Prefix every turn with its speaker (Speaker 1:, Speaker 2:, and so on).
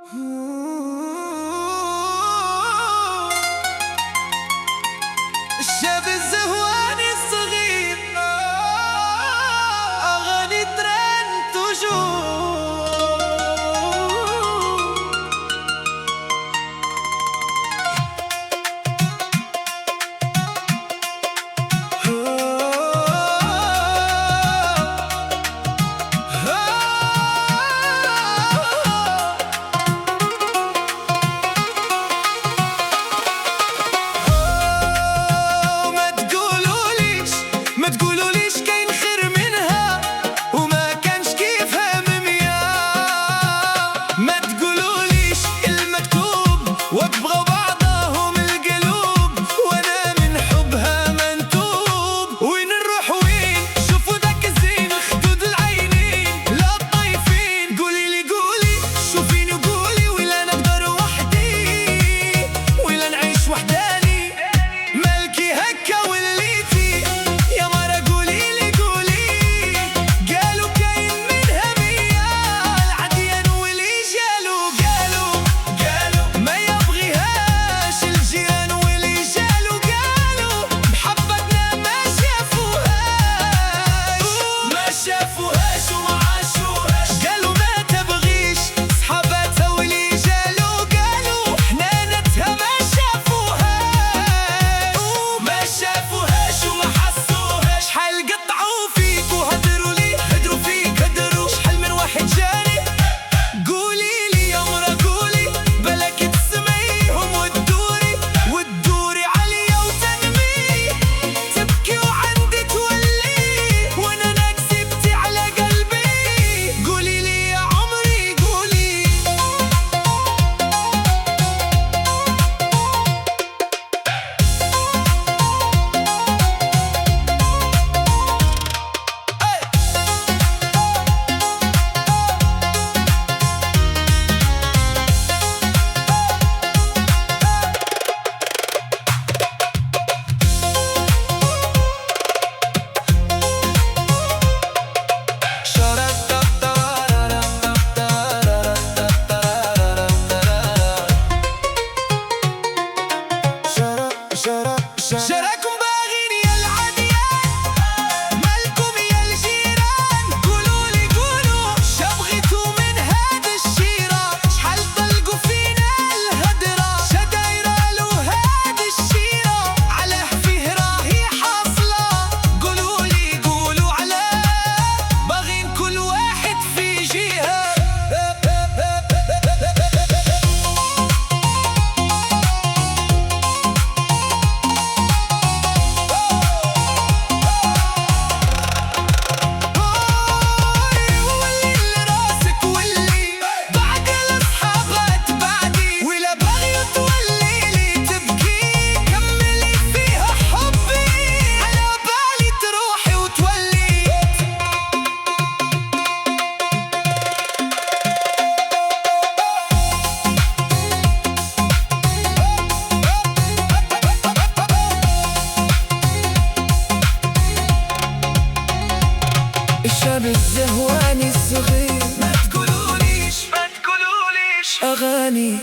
Speaker 1: الشاب الزهواني الصغير أغاني ترند توجور. ما تقولوليش كاين خير منها وما كانش كيفها ممياه. ما تقولوليش المكتوب وابغوا بعضهم القلوب، وانا من حبها منتوب. وين نروح وين شوفوا ذاك الزين خدود العينين لا الطايفين. قوليلي قولي شوفيني وقولي ولا نقدر وحدي ولا نعيش وحداني. مالكي هكا وليتي يا مرا قوليلي قولي. قالوا كاين منها ميال عديان واللي جالوا قالوا ما يبغيهاش الجيران واللي جالوا قالوا محبتنا ما شافوهاش وما عاشوهاش. قالوا ما تبغيش صحاباتها واللي جالوا قالوا حنانتها ما شافوهاش وما حسوهاش. شحال قطعوا فيك وهدروا لي هدروا فيك هدروا. شحال من واحد جاني قوليلي يا مرا قولي بلاك تسمعيهم وتدوري عليا وتنمي تبكي وعندي تولي وانا نكسبتي على قلبي. قوليلي يا عمري قولي. شراكم باغيني يا العديان مالكم يا الجيران. قولولي قولوا شبغيتو من هاد الشيرة. شحال طلقوا فينا الهدرة شدايرة له هاد الشيرة علاه فيه راهي حاصلة. قولولي قولوا علاه باغين كل واحد في جهة. الشاب الزهواني الصغير ما تقولوليش أغاني